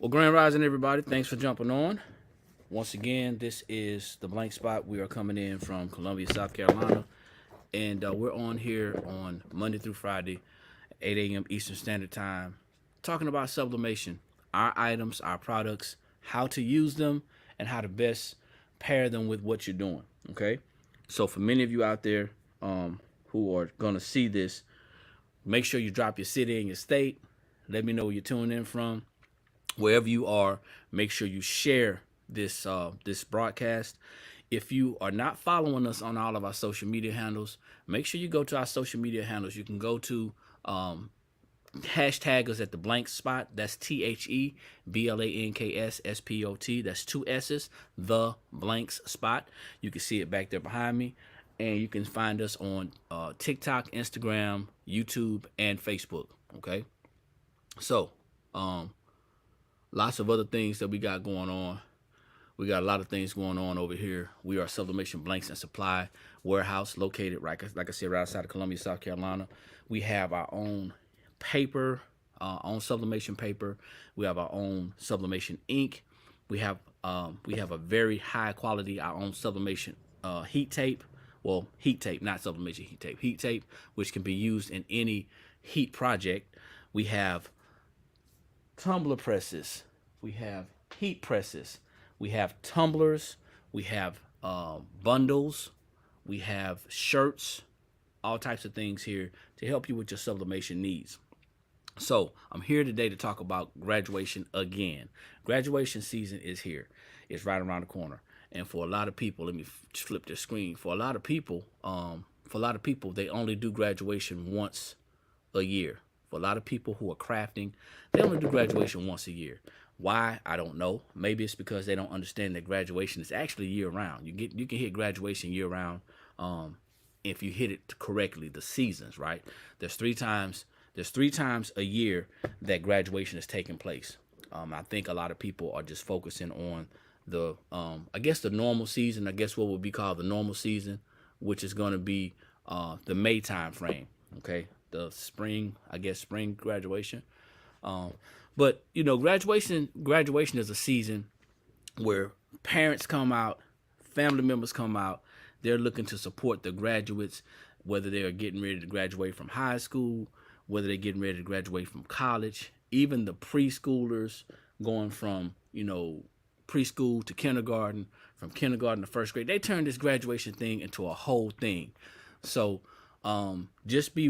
Well, Grand Rising, everybody. Thanks for jumping on. Once again, this is the Blank Spot. We are coming in from Columbia, South Carolina, and we're on here on Monday through Friday, 8 a.m. Eastern Standard Time, talking about sublimation, our items, our products, how to use them, and how to best pair them with what you're doing. Okay, so for many of you out there who are gonna see this, make sure you drop your city and your state. Let me know where you're tuning in from. Wherever you are, make sure you share this broadcast. If you are not following us on all of our social media handles, make sure you go to our social media handles. You can go to hashtag us at the blank spot. That's THEBLANKSSPOT. That's two S's, the blanks spot. You can see it back there behind me. And you can find us on TikTok, Instagram, YouTube, and Facebook. Okay. So, lots of other things that we got going on. We got a lot of things going on over here. We are Sublimation Blanks and Supply Warehouse located, right, like I said, right outside of Columbia, South Carolina. We have our own paper, own sublimation paper. We have our own sublimation ink. We have a very high quality, our own sublimation heat tape. Well, heat tape, not sublimation heat tape. Heat tape, which can be used in any heat project. We have tumbler presses, we have heat presses, we have tumblers, we have bundles, we have shirts, all types of things here to help you with your sublimation needs. So I'm here today to talk about graduation again. Graduation season is here. It's right around the corner. And for a lot of people, let me flip the screen. For a lot of people, they only do graduation once a year. For a lot of people who are crafting, they only do graduation once a year. Why? I don't know. Maybe it's because they don't understand that graduation is actually year round. You can hit graduation year round if you hit it correctly. The seasons, right? There's three times a year that graduation is taking place. I think a lot of people are just focusing on the I guess the normal season. I guess what would be called the normal season, which is going to be the May time frame. Okay. The spring graduation. But you know, graduation is a season where parents come out, family members come out. They're looking to support the graduates, whether they are getting ready to graduate from high school, whether they're getting ready to graduate from college, even the preschoolers going from, preschool to kindergarten, from kindergarten to first grade. They turn this graduation thing into a whole thing. So just be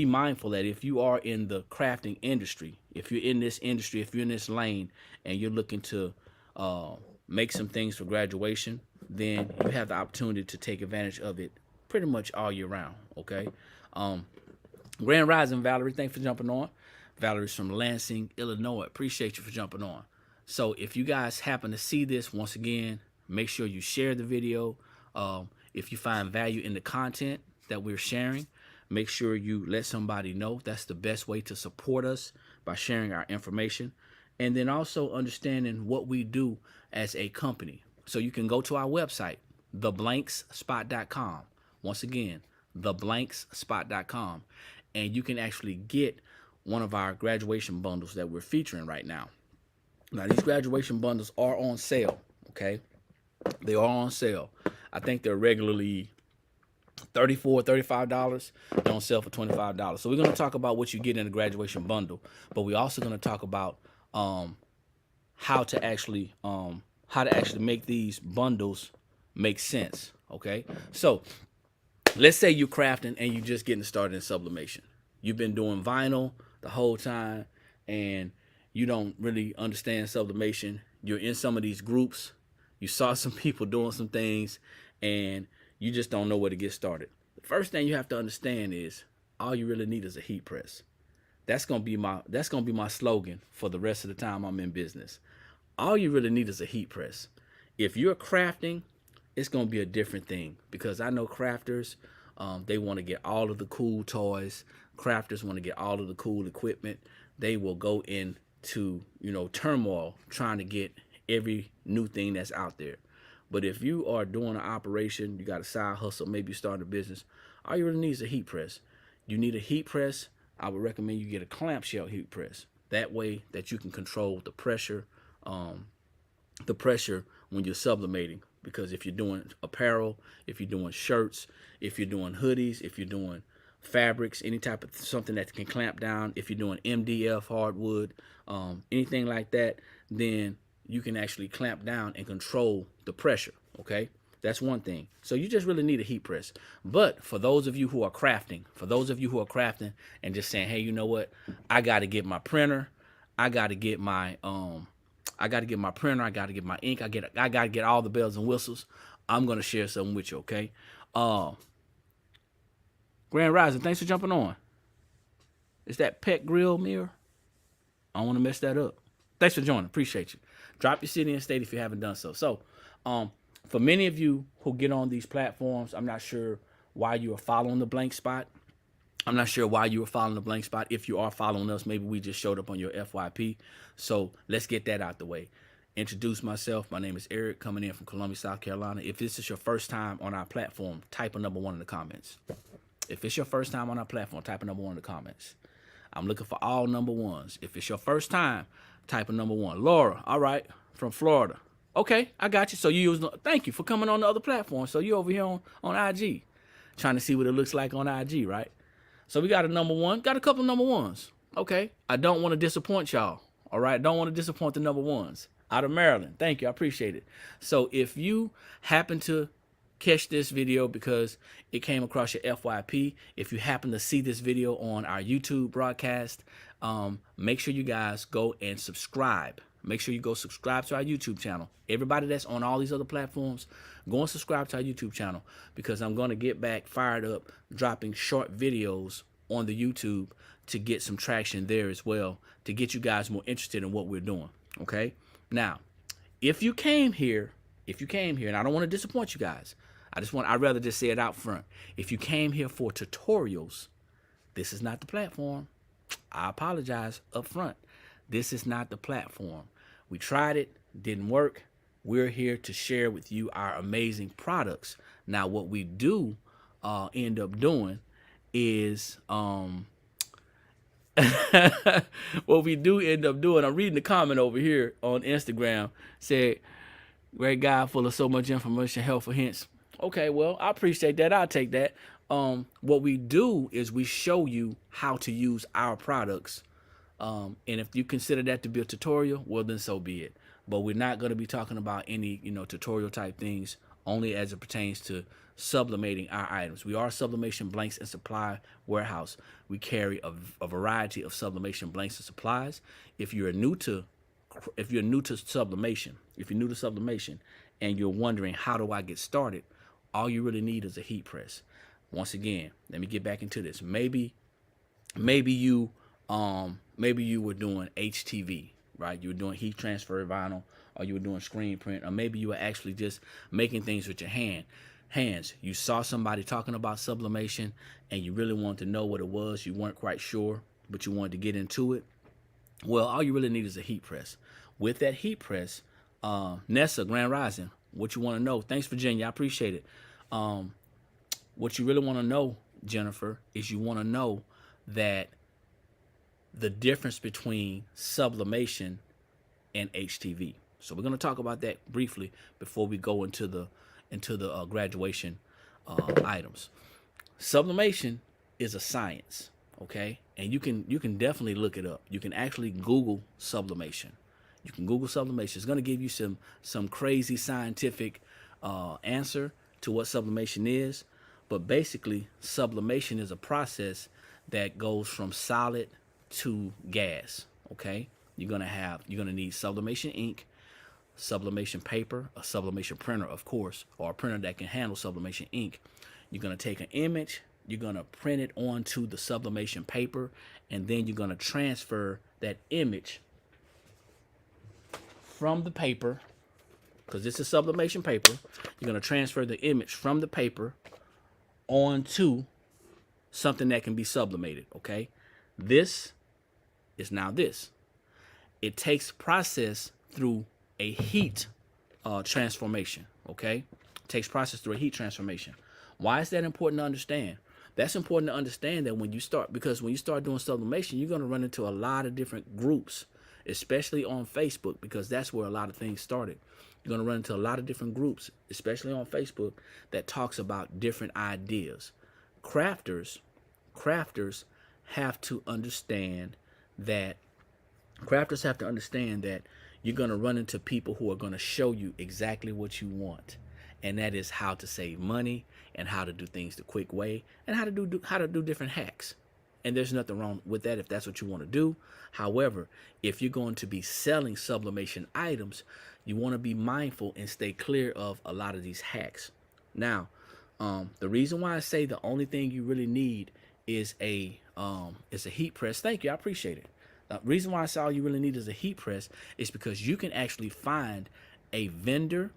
mindful that if you are in the crafting industry, if you're in this industry, if you're in this lane and you're looking to make some things for graduation, then you have the opportunity to take advantage of it pretty much all year round. Okay. Grand Rising, Valerie. Thanks for jumping on. Valerie's from Lansing, Illinois. Appreciate you for jumping on. So if you guys happen to see this, once again, make sure you share the video. If you find value in the content that we're sharing, make sure you let somebody know. That's the best way to support us, by sharing our information. And then also understanding what we do as a company. So you can go to our website, theblankspot.com. Once again, theblankspot.com. And you can actually get one of our graduation bundles that we're featuring right now. Now, these graduation bundles are on sale, okay? They are on sale. I think they're regularly $34, $35. They're on sale for $25. So we're going to talk about what you get in a graduation bundle, but we're also going to talk about how to actually make these bundles make sense, okay? So let's say you're crafting and you're just getting started in sublimation. You've been doing vinyl the whole time and you don't really understand sublimation. You're in some of these groups. You saw some people doing some things and you just don't know where to get started. The first thing you have to understand is all you really need is a heat press. That's gonna be my slogan for the rest of the time I'm in business. All you really need is a heat press. If you're crafting, it's gonna be a different thing, because I know crafters, they want to get all of the cool toys. Crafters want to get all of the cool equipment. They will go into turmoil trying to get every new thing that's out there. But if you are doing an operation, you got a side hustle, maybe you start a business, all you really need is a heat press. You need a heat press. I would recommend you get a clamshell heat press. That way that you can control the pressure when you're sublimating. Because if you're doing apparel, if you're doing shirts, if you're doing hoodies, if you're doing fabrics, any type of something that can clamp down, if you're doing MDF hardwood, anything like that, then you can actually clamp down and control the pressure. Okay, that's one thing. So you just really need a heat press. But for those of you who are crafting, and just saying, hey, you know what, I got to get my printer, I got to get my printer, I got to get my ink, I got to get all the bells and whistles. I'm gonna share something with you. Okay, Grand Rising, thanks for jumping on. Is that Pet Grill Mirror? I don't want to mess that up. Thanks for joining. Appreciate you. Drop your city and state if you haven't done so. So, for many of you who get on these platforms, I'm not sure why you are following the Blank Spot. I'm not sure why you were following the Blank Spot. If you are following us, maybe we just showed up on your FYP. So let's get that out the way. Introduce myself. My name is Eric, coming in from Columbia, South Carolina. If this is your first time on our platform, type a number 1 in the comments. If it's your first time on our platform, type a number 1 in the comments. I'm looking for all number 1s. If it's your first time, type a number 1. Laura, all right, from Florida. Okay, I got you. So you use, thank you for coming on the other platform. So you over here on IG, trying to see what it looks like on IG, right? So we got a number 1, got a couple of number 1s. Okay, I don't want to disappoint y'all. All right, don't want to disappoint the number 1s. Out of Maryland, thank you, I appreciate it. So if you happen to catch this video because it came across your FYP, if you happen to see this video on our YouTube broadcast, make sure you guys go and subscribe. Make sure you go subscribe to our YouTube channel. Everybody that's on all these other platforms, go and subscribe to our YouTube channel, because I'm going to get back fired up dropping short videos on the YouTube to get some traction there as well, to get you guys more interested in what we're doing. Okay, now if you came here, and I don't want to disappoint you guys, I'd rather just say it out front. If you came here for tutorials, this is not the platform. I apologize up front. This is not the platform. We tried it, didn't work. We're here to share with you our amazing products. Now, what we do end up doing is what we do end up doing. I'm reading the comment over here on Instagram. Said, great guy full of so much information, helpful hints. Okay, well, I appreciate that. I'll take that. What we do is we show you how to use our products. And if you consider that to be a tutorial, well, then so be it. But we're not going to be talking about any, tutorial type things, only as it pertains to sublimating our items. We are Sublimation Blanks and Supply Warehouse. We carry a variety of sublimation blanks and supplies. If you're new to sublimation, and you're wondering, how do I get started? All you really need is a heat press. Once again, let me get back into this. Maybe you were doing HTV, right? You were doing heat transfer vinyl, or you were doing screen print, or maybe you were actually just making things with your hands. You saw somebody talking about sublimation and you really wanted to know what it was. You weren't quite sure, but you wanted to get into it. Well, all you really need is a heat press. With that heat press, Nessa, Grand Rising, what you want to know? Thanks, Virginia. I appreciate it. What you really want to know, Jennifer, is you want to know that the difference between sublimation and HTV. So we're going to talk about that briefly before we go into the graduation items. Sublimation is a science, okay? And you can definitely look it up. You can actually Google sublimation. You can Google sublimation. It's going to give you some crazy scientific answer to what sublimation is. But basically, sublimation is a process that goes from solid to gas, okay? You're gonna need sublimation ink, sublimation paper, a sublimation printer, of course, or a printer that can handle sublimation ink. You're gonna take an image, you're gonna print it onto the sublimation paper, and then you're gonna transfer that image from the paper, because this is sublimation paper. You're gonna transfer the image from the paper onto something that can be sublimated, okay? This is now this. It takes process through a heat transformation, okay? It takes process through a heat transformation. Why is that important to understand? That's important to understand that when you start, because when you start doing sublimation, you're going to run into a lot of different groups, especially on Facebook, because that's where a lot of things started. You're going to run into a lot of different groups, especially on Facebook, that talks about different ideas. Crafters, crafters have to understand that crafters have to understand that you're going to run into people who are going to show you exactly what you want, and that is how to save money and how to do things the quick way and how to do different hacks. And there's nothing wrong with that if that's what you want to do. However, if you're going to be selling sublimation items, you want to be mindful and stay clear of a lot of these hacks. Now, the reason why I say the only thing you really need is a heat press. Thank you, I appreciate it. The reason why I say all you really need is a heat press is because you can actually find a vendor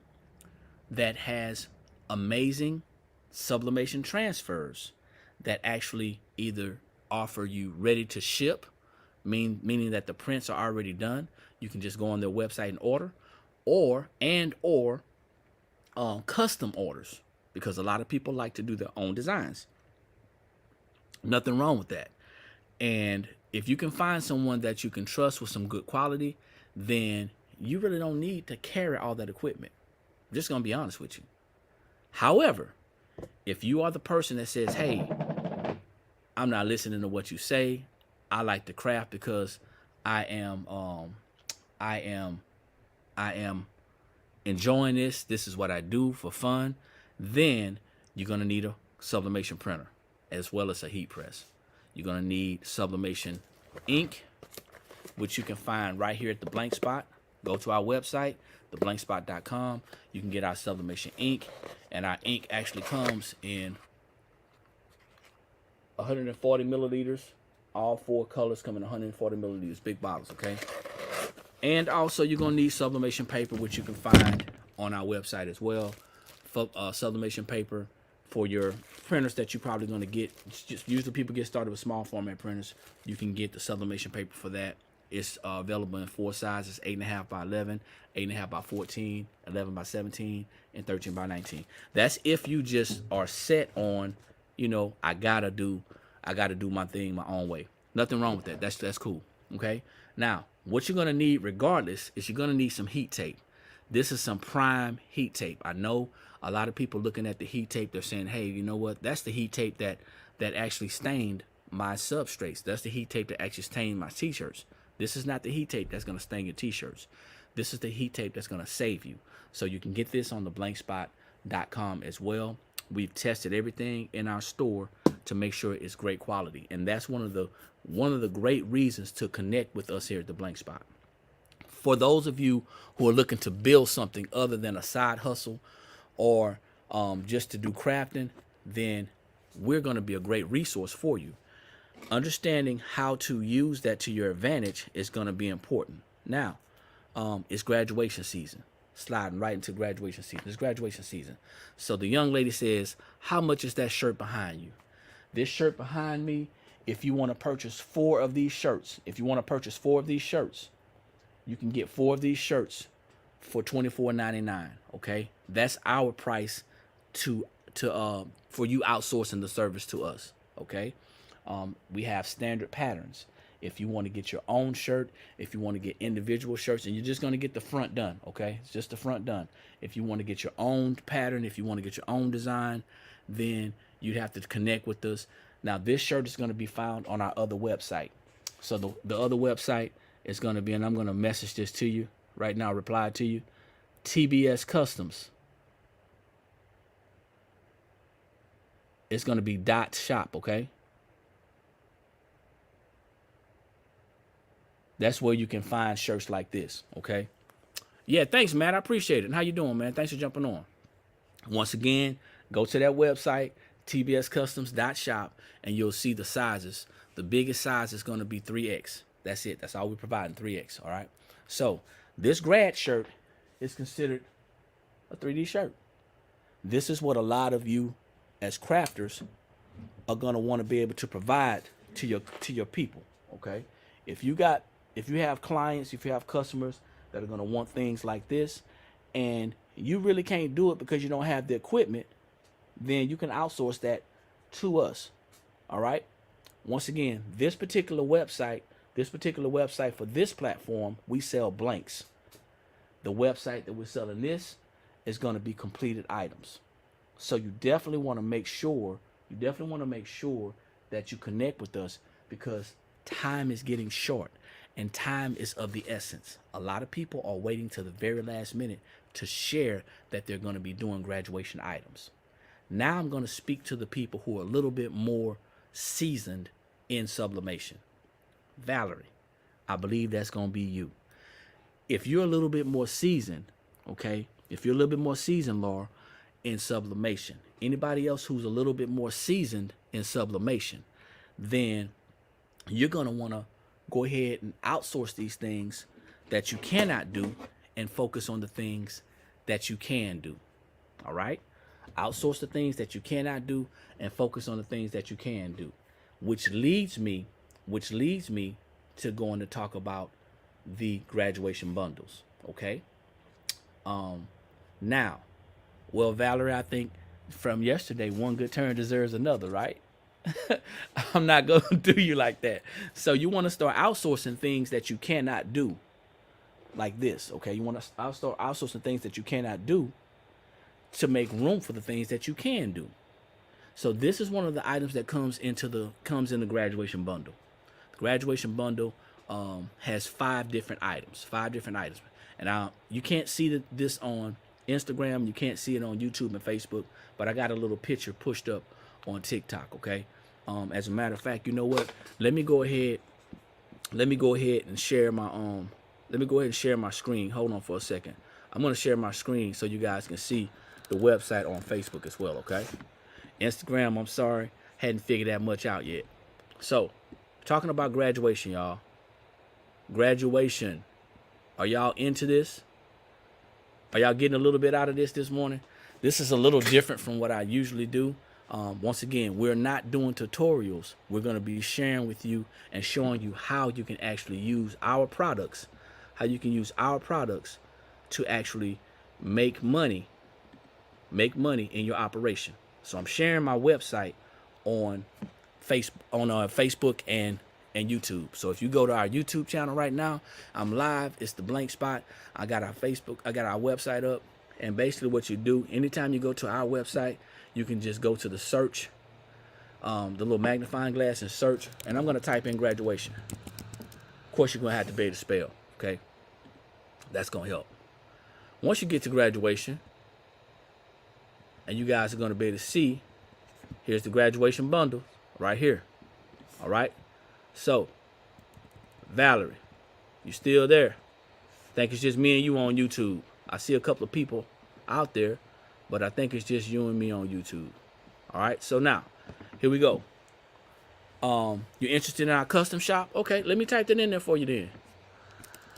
that has amazing sublimation transfers that actually either offer you ready to ship, meaning that the prints are already done. You can just go on their website and order, or custom orders, because a lot of people like to do their own designs. Nothing wrong with that. And if you can find someone that you can trust with some good quality, then you really don't need to carry all that equipment. I'm just going to be honest with you. However, if you are the person that says, hey, I'm not listening to what you say, I like to craft because I am enjoying this. This is what I do for fun. Then you're going to need a sublimation printer as well as a heat press. You're going to need sublimation ink, which you can find right here at the Blank Spot. Go to our website, theblankspot.com. You can get our sublimation ink, and our ink actually comes in 140 milliliters. All 4 colors come in 140 milliliters, big bottles, okay? And also, you're going to need sublimation paper, which you can find on our website as well. Sublimation paper for your printers that you're probably going to get. Just usually people get started with small format printers. You can get the sublimation paper for that. It's available in 4 sizes: 8.5 by 11, 8.5 by 14, 11 by 17, and 13 by 19. That's if you just are set on, I gotta do my thing my own way. Nothing wrong with that. That's cool. Okay. Now, what you're gonna need regardless is you're gonna need some heat tape. This is some prime heat tape. I know a lot of people looking at the heat tape, they're saying, hey, you know what? That's the heat tape that actually stained my substrates. That's the heat tape that actually stained my t-shirts. This is not the heat tape that's going to stain your t-shirts. This is the heat tape that's going to save you. So you can get this on theblankspot.com as well. We've tested everything in our store to make sure it's great quality. And that's one of the great reasons to connect with us here at the Blank Spot. For those of you who are looking to build something other than a side hustle or just to do crafting, then we're going to be a great resource for you. Understanding how to use that to your advantage is going to be important. Now, it's graduation season. Sliding right into graduation season. It's graduation season. So the young lady says, how much is that shirt behind you? This shirt behind me, if you want to purchase 4 of these shirts, you can get 4 of these shirts for $24.99. Okay, that's our price for you outsourcing the service to us. Okay, we have standard patterns. If you want to get your own shirt, if you want to get individual shirts, and you're just going to get the front done, okay? It's just the front done. If you want to get your own pattern, if you want to get your own design, then you'd have to connect with us. Now, this shirt is going to be found on our other website. So the other website is going to be, and I'm going to message this to you right now, reply to you, TBS Customs. It's going to be .shop, okay? That's where you can find shirts like this, okay? Yeah, thanks, Matt. I appreciate it. And how you doing, man? Thanks for jumping on. Once again, go to that website, tbscustoms.shop, and you'll see the sizes. The biggest size is going to be 3X. That's it. That's all we're providing, 3X, all right? So this grad shirt is considered a 3D shirt. This is what a lot of you as crafters are going to want to be able to provide to your people, okay? If you have clients, if you have customers that are going to want things like this, and you really can't do it because you don't have the equipment, then you can outsource that to us All right. Once again, this particular website for this platform, we sell blanks. The website that we're selling this is going to be completed items. So you definitely want to make sure, that you connect with us, because time is getting short and time is of the essence. A lot of people are waiting to the very last minute to share that they're going to be doing graduation items. Now I'm going to speak to the people who are a little bit more seasoned in sublimation. Valerie, I believe that's going to be you. If you're a little bit more seasoned, okay, Laura, in sublimation, anybody else who's a little bit more seasoned in sublimation, then you're going to want to go ahead and outsource these things that you cannot do and focus on the things that you can do. All right? Outsource the things that you cannot do and focus on the things that you can do, which leads me to going to talk about the graduation bundles. Okay. Now, well, Valerie, I think from yesterday, one good turn deserves another, right? I'm not going to do you like that. So you want to start outsourcing things that you cannot do, like this. Okay. You want to start outsourcing things that you cannot do to make room for the things that you can do. So this is one of the items that comes in the graduation bundle. The graduation bundle has 5 different items. And you can't see this on Instagram. You can't see it on YouTube and Facebook, but I got a little picture pushed up on TikTok. Okay. As a matter of fact, you know what? Let me go ahead and share my screen. Hold on for a second. I'm going to share my screen so you guys can see the website on Facebook as well. Okay. Instagram, I'm sorry, hadn't figured that much out yet. So, talking about graduation, y'all. Graduation. Are y'all into this? Are y'all getting a little bit out of this morning? This is a little different from what I usually do. Once again, we're not doing tutorials. We're going to be sharing with you and showing you how you can actually use our products, to actually make money in your operation. So I'm sharing my website on Facebook and YouTube. So if you go to our YouTube channel right now, I'm live. It's the blank spot. I got our website up. And basically what you do, anytime you go to our website, you can just go to the search, the little magnifying glass, and search. And I'm going to type in graduation. Of course, you're going to have to be able to spell. Okay. That's going to help. Once you get to graduation, and you guys are going to be able to see, here's the graduation bundle right here. All right. So, Valerie, you still there? Think it's just me and you on YouTube. I see a couple of people out there, but I think it's just you and me on YouTube. All right. So now, here we go. You're interested in our custom shop? Okay, let me type that in there for you then.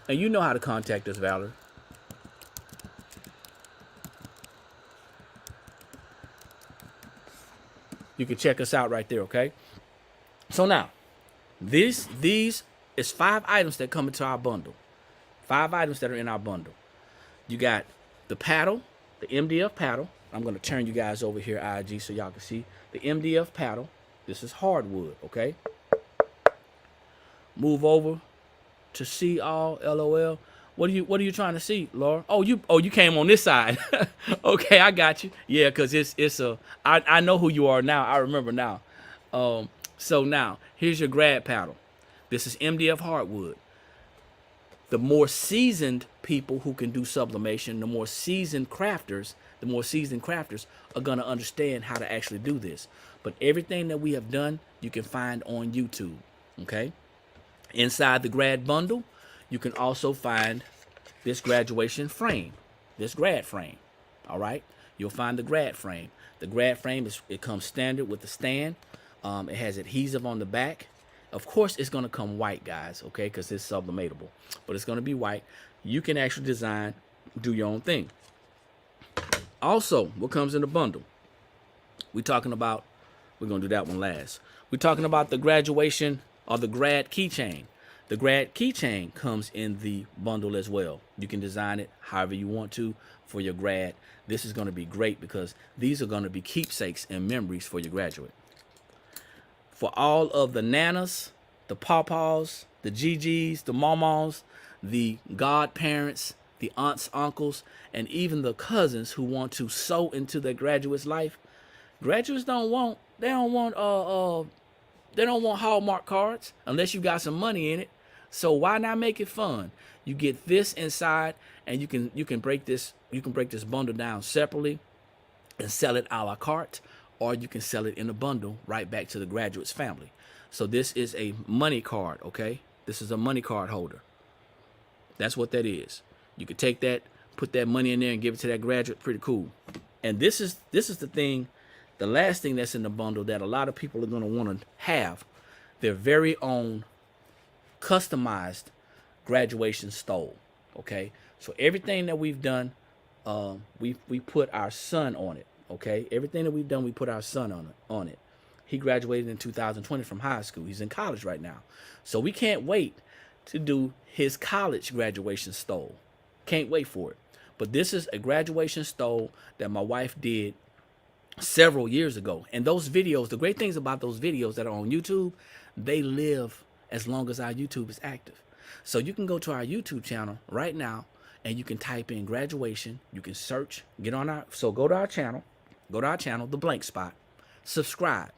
And you know how to contact us, Valerie. You can check us out right there, okay? So now, these is 5 items that come into our bundle. 5 items that are in our bundle. You got the paddle, the MDF paddle. I'm going to turn you guys over here, IG, so y'all can see. The MDF paddle. This is hardwood, okay? Move over to see all, LOL. What are you trying to see, Laura? Oh, you came on this side. Okay, I got you. Yeah, because I know who you are now. I remember now. So now, here's your grad paddle. This is MDF hardwood. The more seasoned people who can do sublimation, the more seasoned crafters are going to understand how to actually do this. But everything that we have done, you can find on YouTube, okay? Inside the grad bundle, you can also find this graduation frame, this grad frame, all right? You'll find the grad frame. The grad frame, it comes standard with the stand. It has adhesive on the back. Of course, it's going to come white, guys, okay, because it's sublimatable. But it's going to be white. You can actually design, do your own thing. Also, what comes in the bundle? We're going to do that one last. We're talking about the graduation or the grad keychain. The grad keychain comes in the bundle as well. You can design it however you want to for your grad. This is going to be great because these are going to be keepsakes and memories for your graduate. for all of the nanas, the pawpaws, the GGs, the mamas, the godparents, the aunts, uncles, and even the cousins who want to sow into their graduate's life. Graduates they don't want Hallmark cards unless you got some money in it. So why not make it fun? You get this inside, and you can break this bundle down separately and sell it a la carte, or you can sell it in a bundle right back to the graduate's family. So this is a money card, okay? This is a money card holder. That's what that is. You can take that, put that money in there, and give it to that graduate. Pretty cool. And this is the thing, the last thing that's in the bundle that a lot of people are going to want to have, their very own customized graduation stole. Okay, so everything that we've done, we put our son on it. Okay, everything that we've done, we put our son on it. He graduated in 2020 from high school. He's in college right now, so we can't wait to do his college graduation stole. Can't wait for it. But this is a graduation stole that my wife did several years ago. And those videos, the great things about those videos that are on YouTube, they live as long as our YouTube is active. So you can go to our YouTube channel right now and you can type in graduation. You can search, go to our channel, The Blank Spot, subscribe,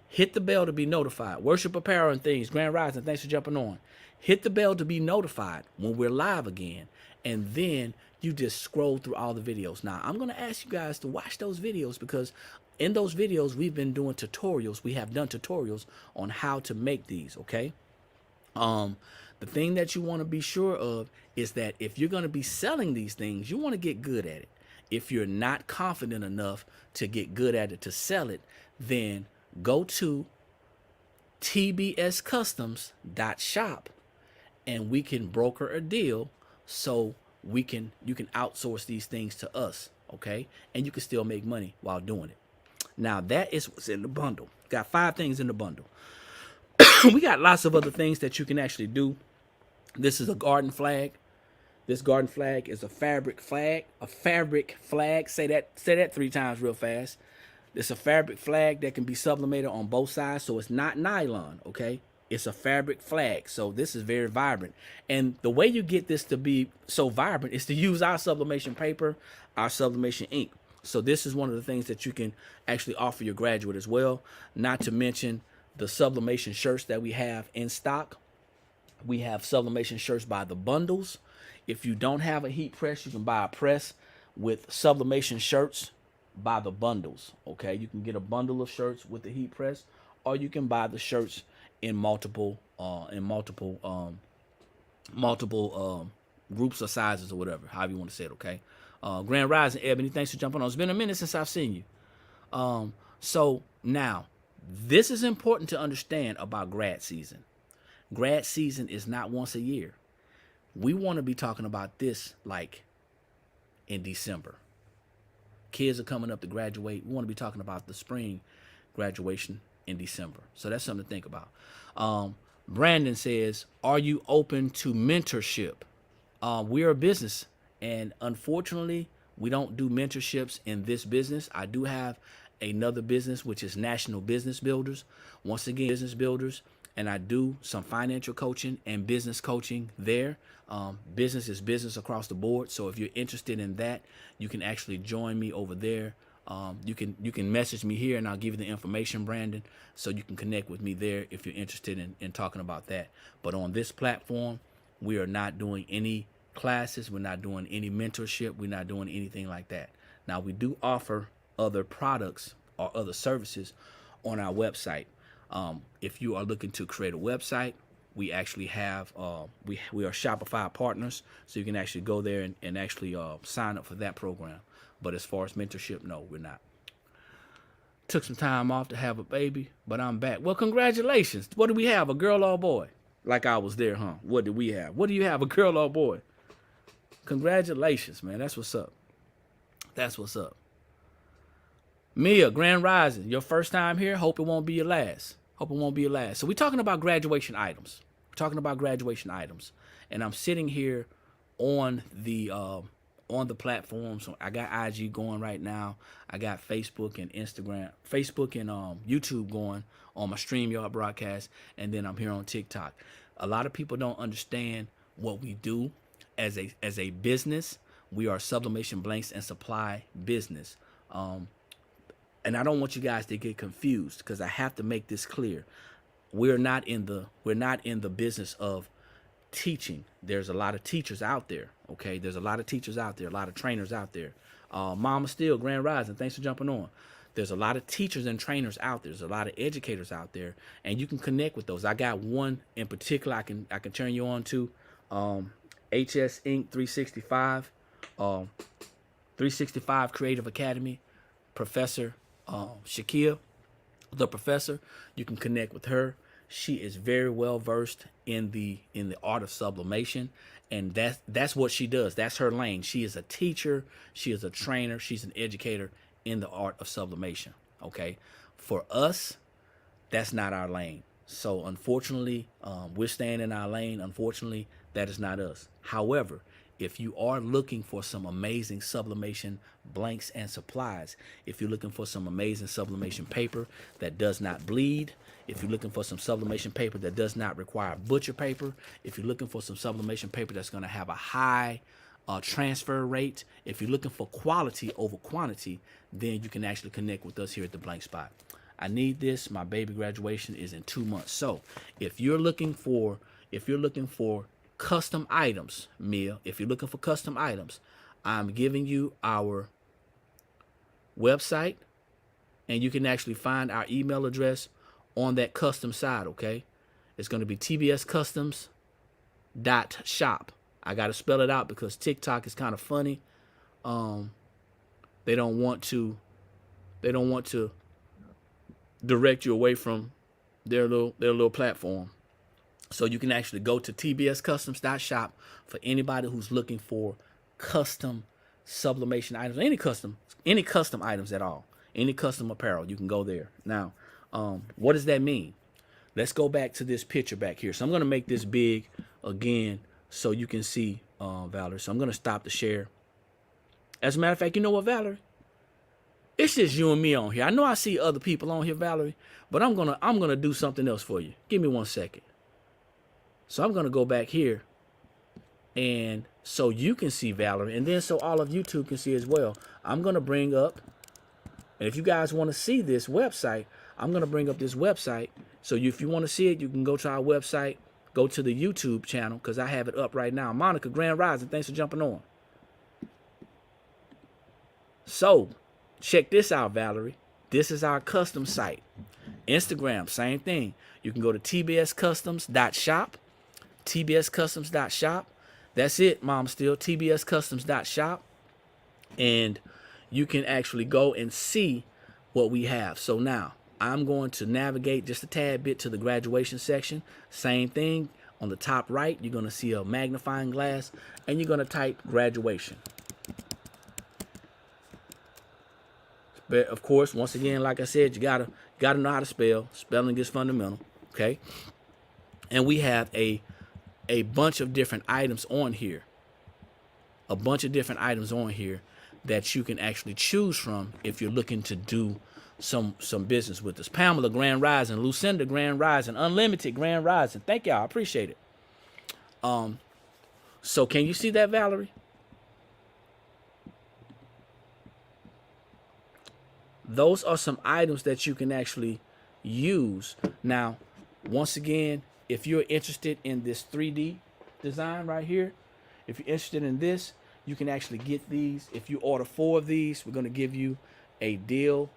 hit the bell to be notified. Worship Apparel and Things, Grand Rising, thanks for jumping on. Hit the bell to be notified when we're live again. And then you just scroll through all the videos. Now, I'm going to ask you guys to watch those videos because in those videos, we've been doing tutorials. We have done tutorials on how to make these, okay? The thing that you want to be sure of is that if you're going to be selling these things, you want to get good at it. If you're not confident enough to get good at it, to sell it, then go to tbscustoms.shop and we can broker a deal so you can outsource these things to us, okay? And you can still make money while doing it. Now, that is what's in the bundle. Got 5 things in the bundle. We got lots of other things that you can actually do. This is a garden flag. This garden flag is a fabric flag. A fabric flag. Say that 3 times real fast. It's a fabric flag that can be sublimated on both sides, so it's not nylon, okay? It's a fabric flag, so this is very vibrant. And the way you get this to be so vibrant is to use our sublimation paper, our sublimation ink. So this is one of the things that you can actually offer your graduate as well. Not to mention the sublimation shirts that we have in stock. We have sublimation shirts by the bundles. If you don't have a heat press, you can buy a press with sublimation shirts by the bundles. Okay, you can get a bundle of shirts with the heat press, or you can buy the shirts in multiple groups or sizes or whatever, however you want to say it. Okay, Grand Rising, Ebony, thanks for jumping on. It's been a minute since I've seen you. So now, this is important to understand about grad season. Grad season is not once a year. We want to be talking about this like in December. Kids are coming up to graduate. We want to be talking about the spring graduation in December. So that's something to think about. Brandon says, are you open to mentorship? We're a business, and unfortunately, we don't do mentorships in this business. I do have another business, which is National Business Builders. Once again, business builders, and I do some financial coaching and business coaching there. Business is business across the board. So if you're interested in that, you can actually join me over there. You can message me here and I'll give you the information, Brandon, so you can connect with me there if you're interested in talking about that. But on this platform, we are not doing any classes. We're not doing any mentorship. We're not doing anything like that. Now, we do offer other products or other services on our website. If you are looking to create a website, we actually have, we are Shopify partners, so you can actually go there and actually sign up for that program. But as far as mentorship, no, we're not. Took some time off to have a baby, but I'm back. Well, congratulations. What do we have, a girl or a boy? Like I was there, huh? What do we have? What do you have, a girl or a boy? Congratulations, man. That's what's up. That's what's up. Mia, Grand Rising, your first time here? Hope it won't be your last. Hope it won't be your last. So we're talking about graduation items. We're talking about graduation items. And I'm sitting here on the on the platforms. So I got IG going right now. I got Facebook and Instagram, Facebook and YouTube going on my StreamYard broadcast, and then I'm here on TikTok. A lot of people don't understand what we do as a business. We are sublimation blanks and supply business. And I don't want you guys to get confused, because I have to make this clear. We're not in the business of teaching. There's a lot of teachers out there. Okay, there's a lot of teachers out there, a lot of trainers out there. Mama Still, Grand Rising, thanks for jumping on. There's a lot of teachers and trainers out there. There's a lot of educators out there, and you can connect with those. I got one in particular I can turn you on to, HS Ink 365, 365 Creative Academy, Professor Shakia, the professor. You can connect with her. She is very well versed in the art of sublimation, and that's what she does. That's her lane. She is a teacher, she is a trainer, she's an educator in the art of sublimation. Okay, for us, that's not our lane. So unfortunately, we're staying in our lane. Unfortunately, that is not us. However, if you are looking for some amazing sublimation blanks and supplies, if you're looking for some amazing sublimation paper that does not bleed, if you're looking for some sublimation paper that does not require butcher paper, if you're looking for some sublimation paper that's going to have a high transfer rate, if you're looking for quality over quantity, then you can actually connect with us here at the Blank Spot. I need this. My baby graduation is in 2 months. So if you're looking for custom items, Mia, if you're looking for custom items, I'm giving you our website, and you can actually find our email address on that custom side. Okay, it's going to be tbscustoms.shop. I got to spell it out because TikTok is kind of funny. They don't want to direct you away from their little platform. So you can actually go to tbscustoms.shop for anybody who's looking for custom sublimation items, any custom items at all, any custom apparel. You can go there. Now, what does that mean? Let's go back to this picture back here. So I'm going to make this big again so you can see, Valerie. So I'm going to stop the share. As a matter of fact, you know what, Valerie? It's just you and me on here. I know I see other people on here, Valerie, but I'm gonna do something else for you. Give me 1 second. So I'm gonna go back here, and so you can see Valerie, and then so all of YouTube can see as well. I'm gonna bring up, and if you guys want to see this website, I'm gonna bring up this website. So if you want to see it, you can go to our website, go to the YouTube channel, because I have it up right now. Monica, Grand Rising, thanks for jumping on. So check this out, Valerie. This is our custom site. Instagram, same thing. You can go to tbscustoms.shop. tbscustoms.shop. That's it, Mom Still. tbscustoms.shop. And you can actually go and see what we have. So now I'm going to navigate just a tad bit to the graduation section. Same thing. On the top right, you're going to see a magnifying glass, and you're going to type graduation. But of course, once again, like I said, you gotta know how to spell. Spelling is fundamental. Okay. And we have a bunch of different items on here. A bunch of different items on here that you can actually choose from if you're looking to do some business with us. Pamela, Grand Rising. Lucinda, Grand Rising. Unlimited, Grand Rising. Thank y'all. I appreciate it. So can you see that, Valerie? Those are some items that you can actually use. Now, once again, if you're interested in this 3D design right here, if you're interested in this, you can actually get these. If you order 4 of these, we're going to give you a deal,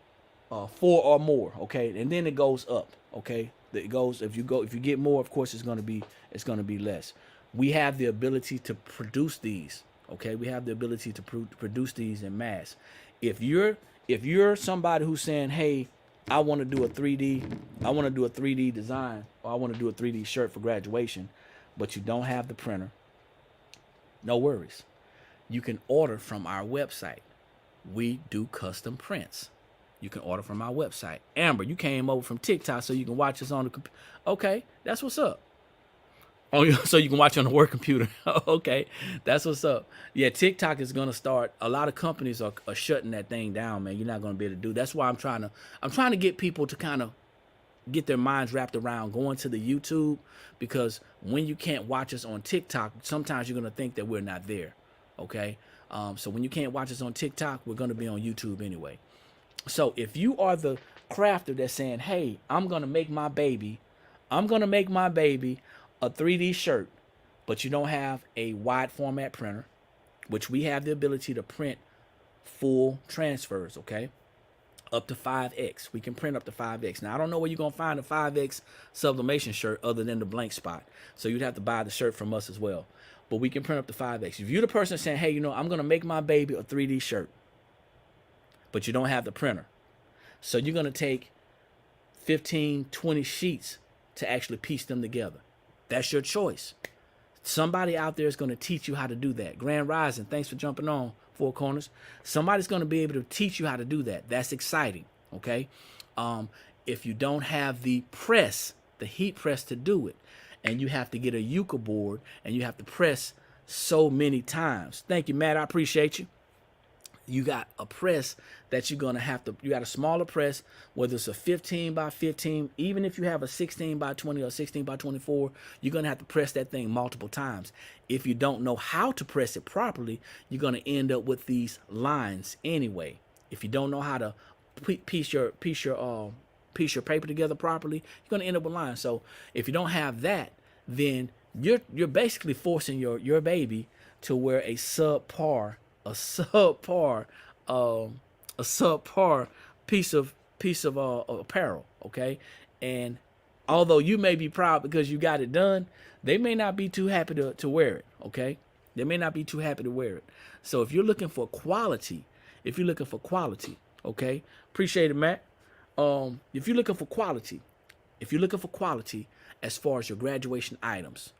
4 or more. Okay. And then it goes up. Okay. It goes, if you get more, of course, it's going to be less. We have the ability to produce these. Okay. We have the ability to produce these in mass. If you're somebody who's saying, hey, I want to do a 3D design, or I want to do a 3D shirt for graduation, but you don't have the printer, no worries. You can order from our website. We do custom prints. You can order from our website. Amber, you came over from TikTok so you can watch us on the computer. Okay, that's what's up. Oh, so you can watch on the work computer. Okay, that's what's up. Yeah, TikTok is gonna start. A lot of companies are shutting that thing down, man. You're not gonna be able to do. That's why I'm trying to get people to kind of get their minds wrapped around going to the YouTube, because when you can't watch us on TikTok, sometimes you're gonna think that we're not there. Okay, so when you can't watch us on TikTok, we're gonna be on YouTube anyway. So if you are the crafter that's saying, "Hey, I'm gonna make my baby a 3D shirt," but you don't have a wide format printer, which we have the ability to print full transfers, okay? Up to 5X. We can print up to 5X. Now, I don't know where you're going to find a 5X sublimation shirt other than the blank spot. So you'd have to buy the shirt from us as well. But we can print up to 5X. If you're the person saying, "Hey, I'm going to make my baby a 3D shirt," but you don't have the printer. So you're going to take 15, 20 sheets to actually piece them together. That's your choice. Somebody out there is going to teach you how to do that. Grand Rising, thanks for jumping on Four Corners. Somebody's going to be able to teach you how to do that. That's exciting, okay? If you don't have the press, the heat press to do it, and you have to get a Yucca board and you have to press so many times. Thank you, Matt. I appreciate you. You got a press that you're going to have to, you got a smaller press, whether it's a 15 by 15, even if you have a 16 by 20 or 16 by 24, you're going to have to press that thing multiple times. If you don't know how to press it properly, you're going to end up with these lines anyway. If you don't know how to piece your paper together properly, you're going to end up with lines. So if you don't have that, then you're basically forcing your baby to wear a subpar piece of apparel, okay? And although you may be proud because you got it done, they may not be too happy to wear it, okay? They may not be too happy to wear it. So if you're looking for quality, okay? Appreciate it, Matt. If you're looking for quality as far as your graduation items,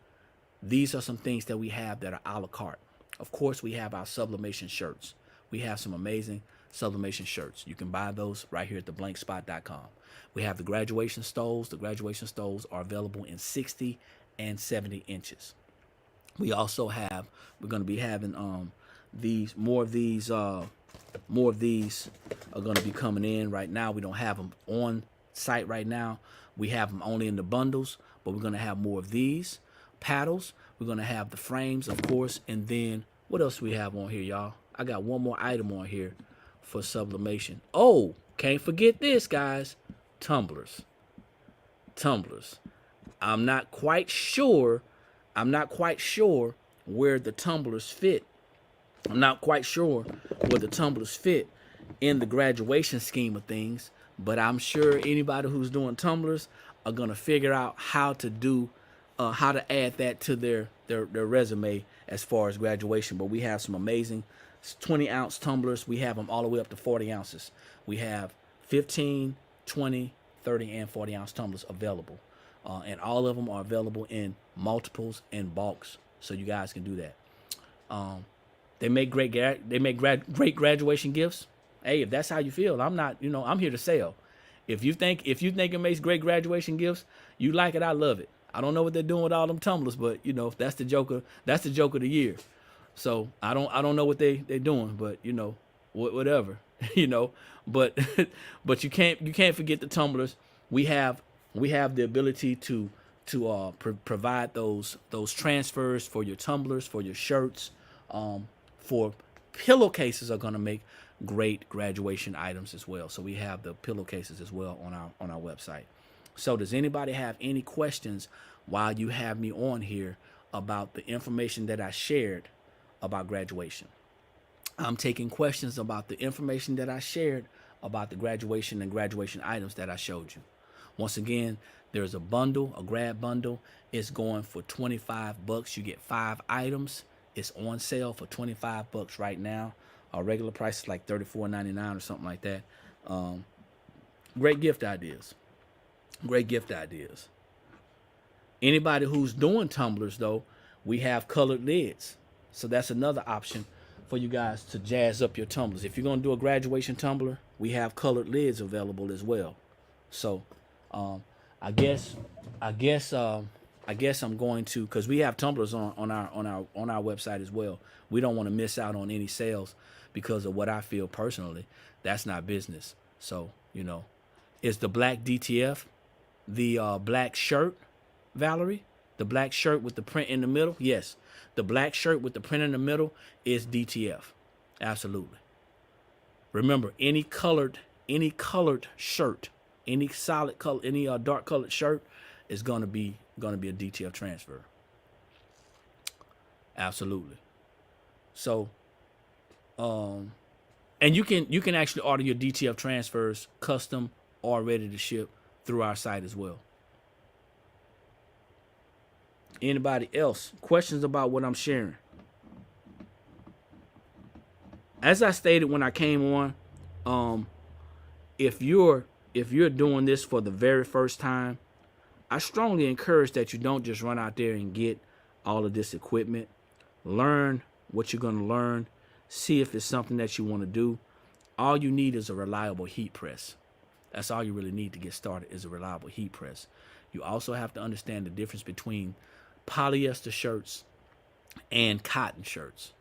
these are some things that we have that are a la carte. Of course, we have our sublimation shirts. We have some amazing sublimation shirts. You can buy those right here at theblankspot.com. We have the graduation stoles. The graduation stoles are available in 60 and 70 inches. We also have, we're going to be having more of these are going to be coming in right now. We don't have them on site right now. We have them only in the bundles, but we're going to have more of these paddles. We're going to have the frames, of course, and then what else we have on here, y'all? I got one more item on here for sublimation. Oh, can't forget this, guys. Tumblers. I'm not quite sure where the tumblers fit. I'm not quite sure where the tumblers fit in the graduation scheme of things, but I'm sure anybody who's doing tumblers are going to figure out how to add that to their resume as far as graduation. But we have some amazing 20-ounce tumblers. We have them all the way up to 40 ounces. We have 15, 20, 30, and 40-ounce tumblers available. And all of them are available in multiples and bulks, so you guys can do that. They make great graduation gifts. Hey, if that's how you feel, I'm here to sell. If you think it makes great graduation gifts, you like it, I love it. I don't know what they're doing with all them tumblers, but that's the joke of the year. So I don't know what they're doing, but whatever. But but you can't forget the tumblers. We have the ability to provide those transfers for your tumblers, for your shirts, for pillowcases are gonna make great graduation items as well. So we have the pillowcases as well on our website. So does anybody have any questions while you have me on here about the information that I shared about graduation? I'm taking questions about the information that I shared about the graduation and graduation items that I showed you. Once again, there's a bundle, a grad bundle. It's going for $25. You get 5 items. It's on sale for $25 right now. Our regular price is like $34.99 or something like that. Great gift ideas. Anybody who's doing tumblers, though, we have colored lids. So that's another option for you guys to jazz up your tumblers. If you're going to do a graduation tumbler, we have colored lids available as well. So I guess I guess I'm going to, because we have tumblers on our website as well. We don't want to miss out on any sales because of what I feel personally. That's not business. So, is the black DTF the black shirt, Valerie? The black shirt with the print in the middle? Yes. The black shirt with the print in the middle is DTF. Absolutely. Remember, any colored shirt, any solid color, any dark colored shirt is gonna be a DTF transfer. Absolutely. So, and you can actually order your DTF transfers custom or ready to ship through our site as well. Anybody else? Questions about what I'm sharing? As I stated when I came on, if you're doing this for the very first time, I strongly encourage that you don't just run out there and get all of this equipment. Learn what you're going to learn. See if it's something that you want to do. All you need is a reliable heat press. That's all you really need to get started, is a reliable heat press. You also have to understand the difference between polyester shirts and cotton shirts.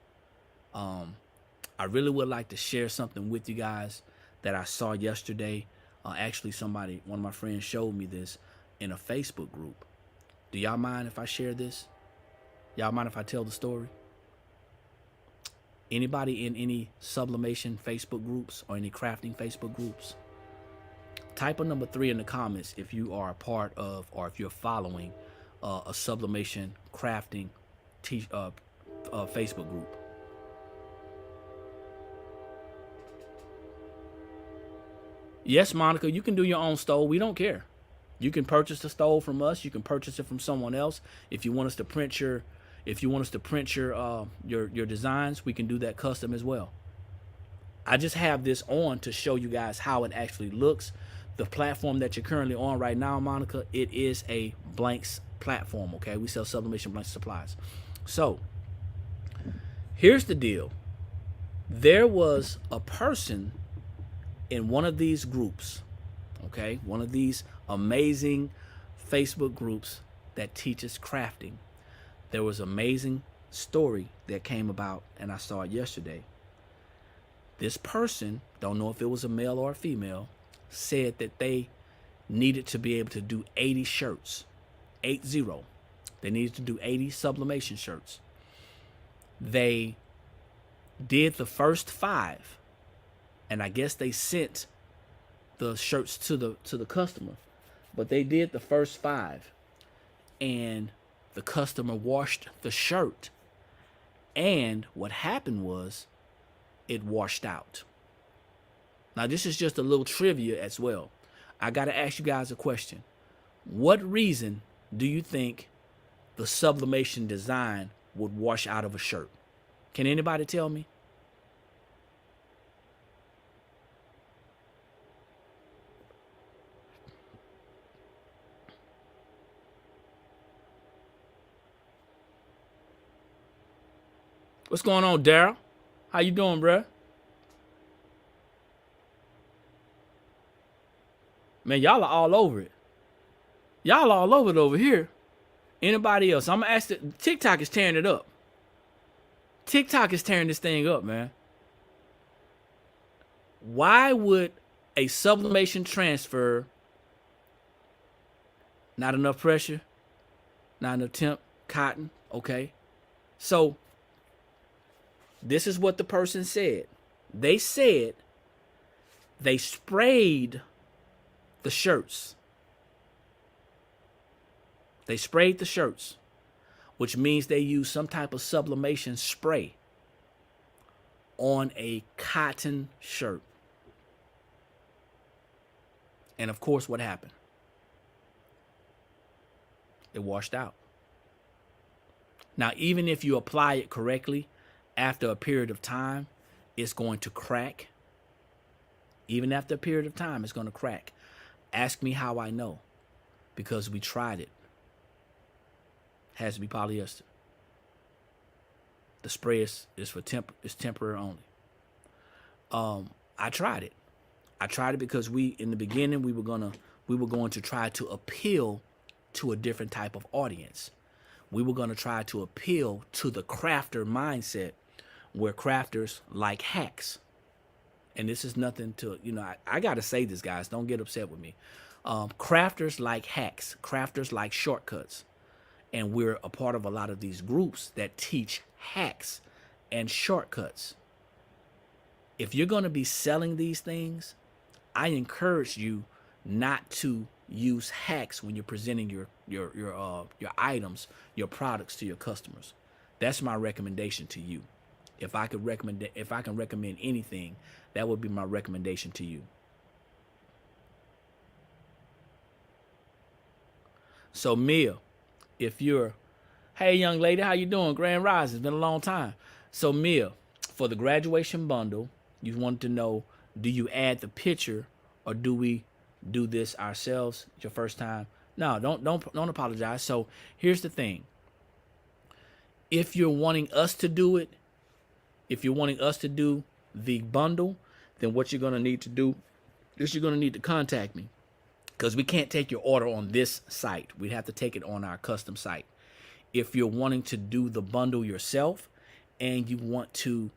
I really would like to share something with you guys that I saw yesterday. Actually, one of my friends showed me this in a Facebook group. Do y'all mind if I share this? Y'all mind if I tell the story? Anybody in any sublimation Facebook groups or any crafting Facebook groups? Type a number 3 in the comments if you are a part of or if you're following a sublimation crafting Facebook group. Yes, Monica, you can do your own stove. We don't care. You can purchase the stove from us. You can purchase it from someone else. If you want us to print your designs, we can do that custom as well. I just have this on to show you guys how it actually looks. The platform that you're currently on right now, Monica, it is a blanks platform, okay? We sell sublimation blanks supplies. So, here's the deal. There was a person in one of these groups, okay? One of these amazing Facebook groups that teaches crafting. There was an amazing story that came about, and I saw it yesterday. This person, don't know if it was a male or a female, said that they needed to be able to do 80 shirts. 80. They needed to do 80 sublimation shirts. They did the first 5, and I guess they sent the shirts to the customer. But they did the first 5, and the customer washed the shirt. And what happened was it washed out. Now, this is just a little trivia as well. I got to ask you guys a question. What reason do you think the sublimation design would wash out of a shirt? Can anybody tell me? What's going on, Daryl? How you doing, bruh? Man, y'all are all over it. Y'all all over it over here. Anybody else? I'm gonna ask it. TikTok is tearing it up. TikTok is tearing this thing up, man. Why would a sublimation transfer, not enough pressure, not enough temp, cotton, okay? So, this is what the person said. They said they sprayed the shirts. They sprayed the shirts, which means they used some type of sublimation spray on a cotton shirt. And of course, what happened? It washed out. Now, even if you apply it correctly, after a period of time, it's going to crack. Even after a period of time, it's going to crack. Ask me how I know. Because we tried it. Has to be polyester. The spray is for temporary only. I tried it. I tried it because in the beginning we were going to try to appeal to a different type of audience. We were going to try to appeal to the crafter mindset, where crafters like hacks. And this is nothing to, I got to say this, guys. Don't get upset with me. Crafters like hacks, crafters like shortcuts. And we're a part of a lot of these groups that teach hacks and shortcuts. If you're going to be selling these things, I encourage you not to use hacks when you're presenting your items, your products to your customers. That's my recommendation to you. If I can recommend anything, that would be my recommendation to you. So Mia, if you're, hey young lady, how you doing? Grand Rise, it's been a long time. So Mia, for the graduation bundle, you wanted to know, do you add the picture or do we do this ourselves? Your first time? No, don't apologize. So here's the thing. If you're wanting us to do it, if you're wanting us to do the bundle, then what you're going to need to do is you're going to need to contact me, because we can't take your order on this site. We'd have to take it on our custom site. If you're wanting to do the bundle yourself and you want to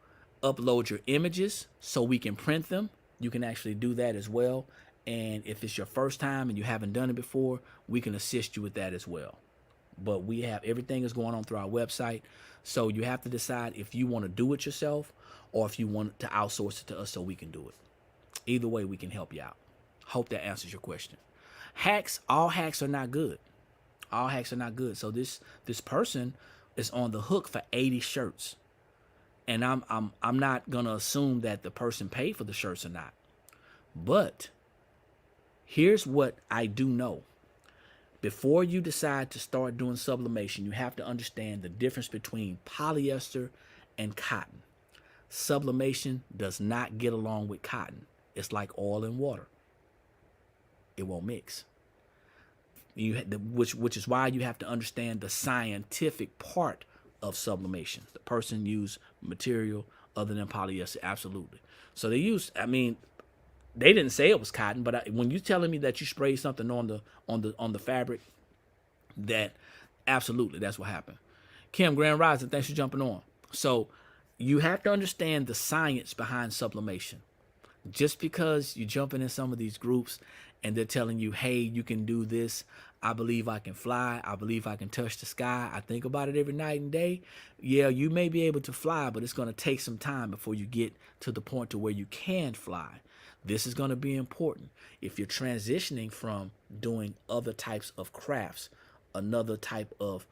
upload your images so we can print them, you can actually do that as well. And if it's your first time and you haven't done it before, we can assist you with that as well. But we have everything is going on through our website. So you have to decide if you want to do it yourself or if you want to outsource it to us so we can do it. Either way, we can help you out. Hope that answers your question. Hacks, all hacks are not good. All hacks are not good. So this person is on the hook for 80 shirts. And I'm not gonna assume that the person paid for the shirts or not. But here's what I do know. Before you decide to start doing sublimation, you have to understand the difference between polyester and cotton. Sublimation does not get along with cotton. It's like oil and water. It won't mix. Which is why you have to understand the scientific part of sublimation. The person used material other than polyester, absolutely. So they used, they didn't say it was cotton, but when you're telling me that you sprayed something on the fabric, that absolutely, that's what happened. Kim, Grand Rising, thanks for jumping on. So you have to understand the science behind sublimation. Just because you're jumping in some of these groups and they're telling you, hey, you can do this. I believe I can fly. I believe I can touch the sky. I think about it every night and day. Yeah, you may be able to fly, but it's going to take some time before you get to the point to where you can fly. This is going to be important. If you're transitioning from doing other types of crafts, another type of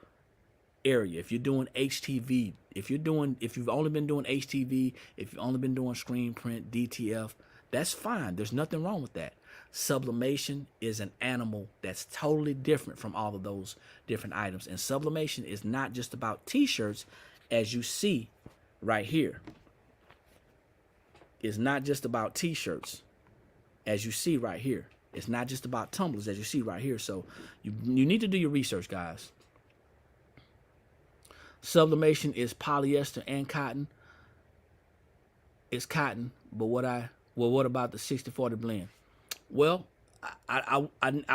area, if you're doing HTV, if you've only been doing HTV, if you've only been doing screen print, DTF, that's fine. There's nothing wrong with that. Sublimation is an animal that's totally different from all of those different items. And sublimation is not just about t-shirts, as you see right here. It's not just about t-shirts, as you see right here. It's not just about tumblers, as you see right here. So you need to do your research, guys. Sublimation is polyester and cotton. It's cotton, but what about the 60-40 blend? Well, I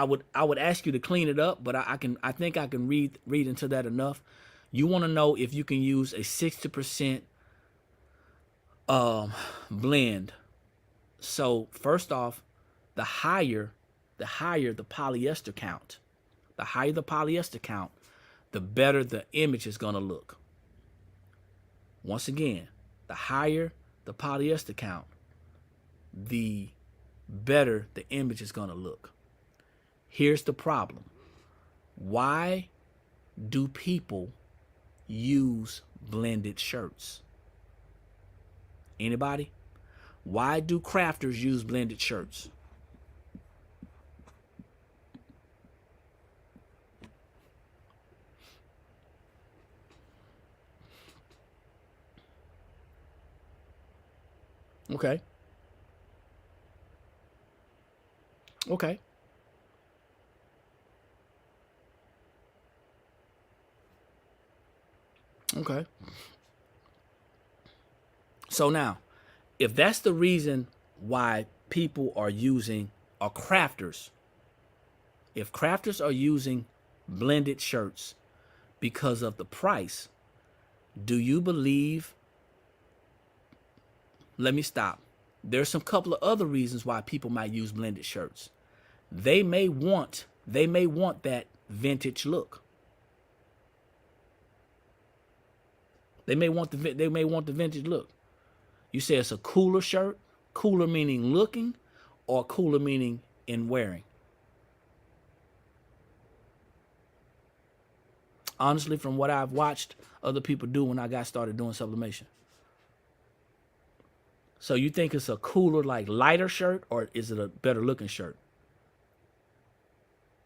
would ask you to clean it up, but I think I can read into that enough. You want to know if you can use a 60% blend. So first off, the higher the polyester count, the better the image is going to look. Once again, the higher the polyester count, the better the image is going to look. Here's the problem. Why do people use blended shirts? Anybody? Why do crafters use blended shirts? Okay. Okay. Okay. So now, if that's the reason why people are using, or crafters, if crafters are using blended shirts because of the price, do you believe? Let me stop. There's some couple of other reasons why people might use blended shirts. They may want that vintage look. They may want the vintage look. You say it's a cooler shirt, cooler meaning looking, or cooler meaning in wearing. Honestly, from what I've watched other people do when I got started doing sublimation. So you think it's a cooler, like lighter shirt, or is it a better looking shirt?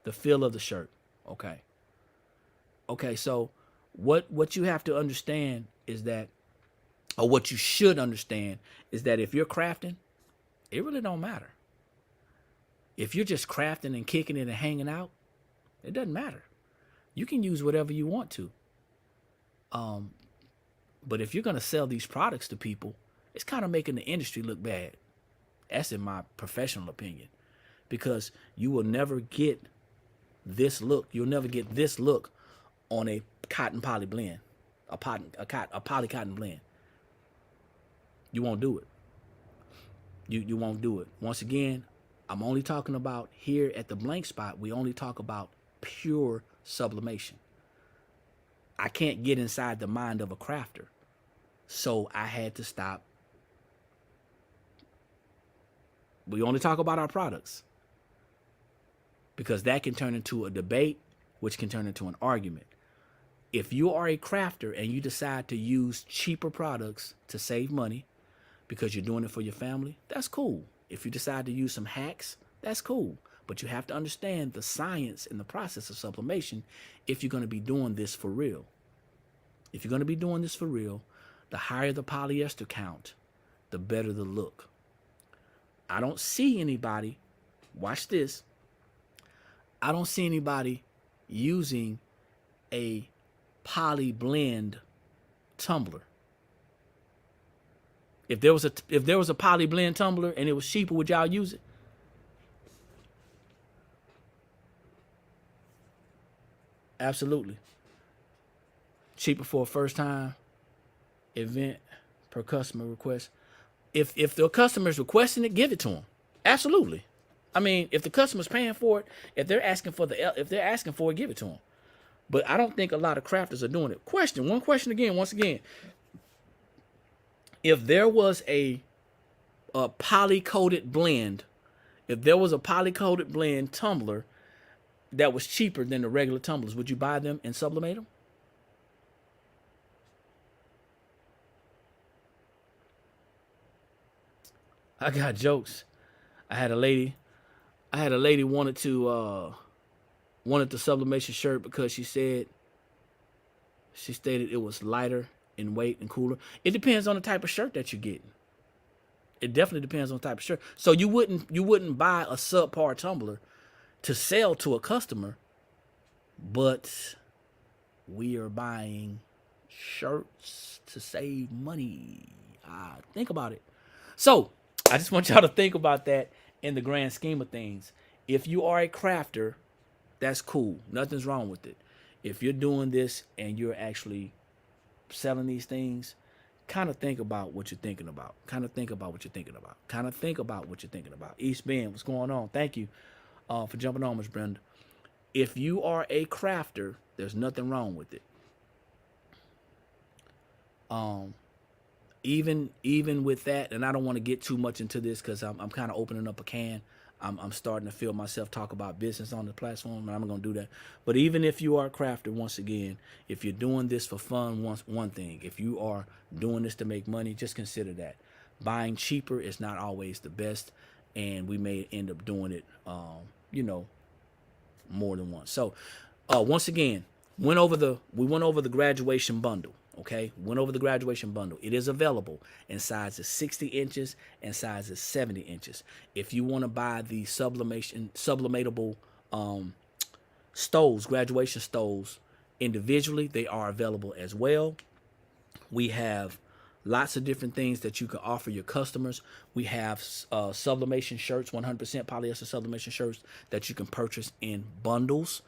The feel of the shirt. Okay. Okay, so what you have to understand is that, or what you should understand is that if you're crafting, it really don't matter. If you're just crafting and kicking it and hanging out, it doesn't matter. You can use whatever you want to. But if you're going to sell these products to people, it's kind of making the industry look bad. That's in my professional opinion. Because you will never get this look. You'll never get this look on a cotton poly blend, a poly cotton blend. You won't do it. You won't do it. Once again, I'm only talking about here at the Blank Spot. We only talk about pure sublimation. I can't get inside the mind of a crafter. So I had to stop. We only talk about our products because that can turn into a debate, which can turn into an argument. If you are a crafter and you decide to use cheaper products to save money because you're doing it for your family, that's cool. If you decide to use some hacks, that's cool. But you have to understand the science and the process of sublimation if you're going to be doing this for real. If you're going to be doing this for real, the higher the polyester count, the better the look. I don't see anybody, watch this, I don't see anybody using a poly blend tumbler. If there was a poly blend tumbler and it was cheaper, would y'all use it? Absolutely. Cheaper for a first time event per customer request. If the customer's requesting it, give it to them. Absolutely. I mean, if the customer's paying for it, if they're asking for it, give it to them. But I don't think a lot of crafters are doing it. One question again, once again. If there was a poly-coated blend, tumbler that was cheaper than the regular tumblers, would you buy them and sublimate them? I got jokes. I had a lady wanted the sublimation shirt because she stated it was lighter in weight and cooler. It depends on the type of shirt that you're getting. It definitely depends on the type of shirt. So you wouldn't buy a subpar tumbler to sell to a customer, but we are buying shirts to save money. Think about it. So I just want y'all to think about that in the grand scheme of things. If you are a crafter, that's cool. Nothing's wrong with it. If you're doing this and you're actually selling these things, kind of think about what you're thinking about. East Bend, what's going on? Thank you for jumping on, Ms. Brenda. If you are a crafter, there's nothing wrong with it. Even with that, and I don't want to get too much into this because I'm kind of opening up a can. I'm starting to feel myself talk about business on the platform, and I'm not going to do that. But even if you are a crafter, once again, if you're doing this for fun, one thing. If you are doing this to make money, just consider that. Buying cheaper is not always the best, and we may end up doing it, more than once. So, once again, we went over the graduation bundle. Okay, went over the graduation bundle. It is available in sizes 60 inches and sizes 70 inches. If you want to buy the sublimatable stoles, graduation stoles individually, they are available as well. We have lots of different things that you can offer your customers. We have sublimation shirts, 100% polyester sublimation shirts that you can purchase in bundles.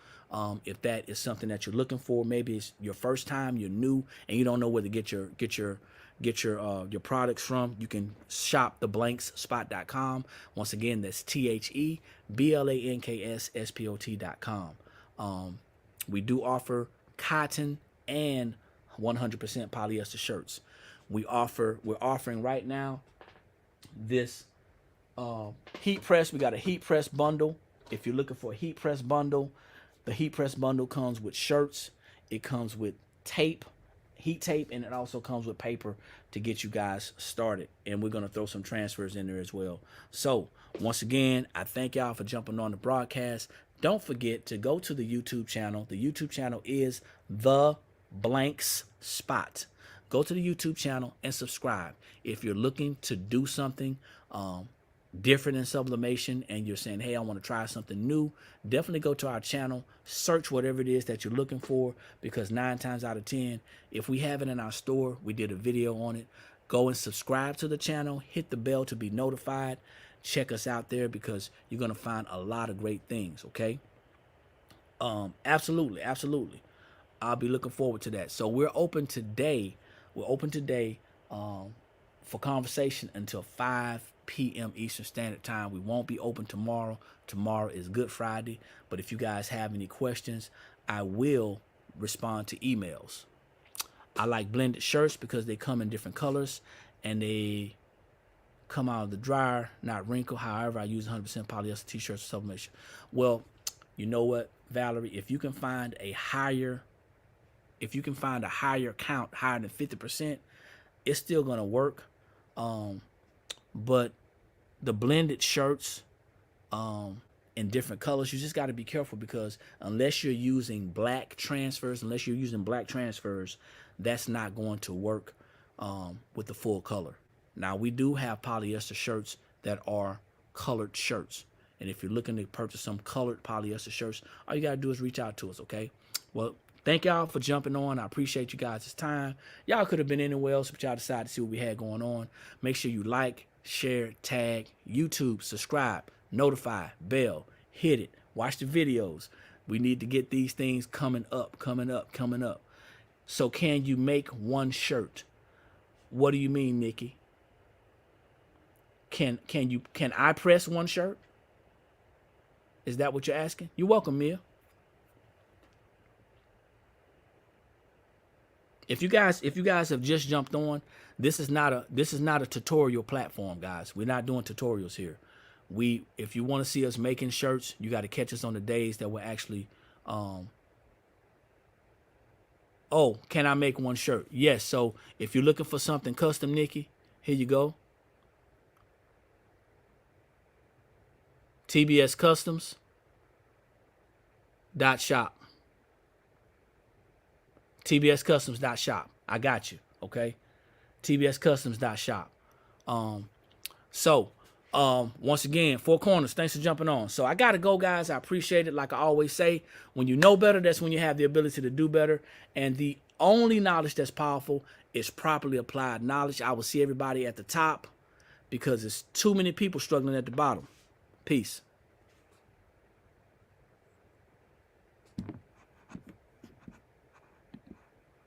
If that is something that you're looking for, maybe it's your first time, you're new, and you don't know where to get your products from, you can shop theblanksspot.com. Once again, that's THEBlanksspot.com. We do offer cotton and 100% polyester shirts. We're offering right now this heat press. We got a heat press bundle. If you're looking for a heat press bundle, the heat press bundle comes with shirts. It comes with tape, heat tape, and it also comes with paper to get you guys started. And we're going to throw some transfers in there as well. So once again, I thank y'all for jumping on the broadcast. Don't forget to go to the YouTube channel. The YouTube channel is The Blanks Spot. Go to the YouTube channel and subscribe. If you're looking to do something different in sublimation and you're saying, hey, I want to try something new, definitely go to our channel, search whatever it is that you're looking for, because 9 times out of 10, if we have it in our store, we did a video on it. Go and subscribe to the channel, hit the bell to be notified. Check us out there, because you're going to find a lot of great things, okay? Absolutely. I'll be looking forward to that. So we're open today. For conversation until 5 p.m. Eastern Standard Time. We won't be open tomorrow. Tomorrow is Good Friday. But if you guys have any questions, I will respond to emails. I like blended shirts because they come in different colors and they come out of the dryer, not wrinkle. However, I use 100% polyester t-shirts for sublimation. Well, you know what, Valerie? If you can find a higher count, higher than 50%, it's still gonna work. But the blended shirts in different colors, you just got to be careful, because unless you're using black transfers, that's not going to work with the full color. Now, we do have polyester shirts that are colored shirts. And if you're looking to purchase some colored polyester shirts, all you got to do is reach out to us, okay? Well, thank y'all for jumping on. I appreciate you guys' time. Y'all could have been anywhere else, but y'all decided to see what we had going on. Make sure you like, share, tag, YouTube, subscribe, notify, bell, hit it, watch the videos. We need to get these things coming up. So can you make one shirt? What do you mean, Nikki? Can I press one shirt? Is that what you're asking? You're welcome, Mia. If you guys have just jumped on, this is not a tutorial platform, guys. We're not doing tutorials here. If you want to see us making shirts, you got to catch us on the days that we're actually oh, can I make one shirt? Yes. So if you're looking for something custom, Nikki, here you go. TBS Customs .shop. TBScustoms.shop. I got you. Okay. TBScustoms.shop. Once again, Four Corners, thanks for jumping on. So I got to go, guys. I appreciate it. Like I always say, when you know better, that's when you have the ability to do better. And the only knowledge that's powerful is properly applied knowledge. I will see everybody at the top, because there's too many people struggling at the bottom. Peace.